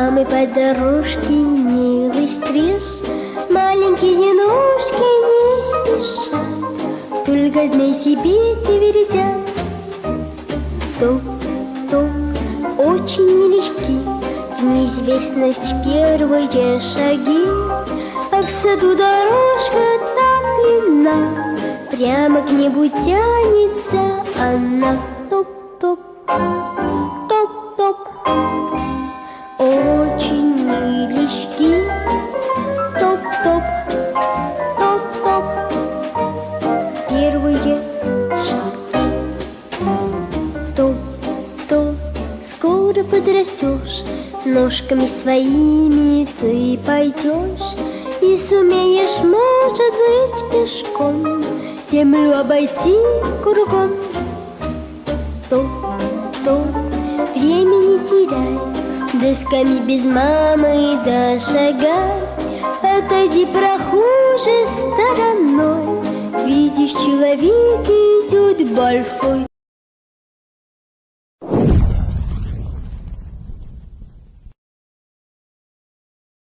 мамы подружки милый стриж. Маленькие ножки не спеша, только знай себе твердят. Топ-топ, очень нелегки в неизвестность первые шаги. А в саду дорожка так длинна, прямо к небу тянется она. Топ-топ, топ-топ, очень нелегки. Топ-топ, топ-топ, первые шаги. Топ-топ, скоро подрастешь, ножками своими ты пойдешь и сумеешь, может быть, пешком землю обойти кругом. Топ-топ, времени теряй, досками без мамы дошагай. Отойди прохожей стороной, видишь, человек идет большой.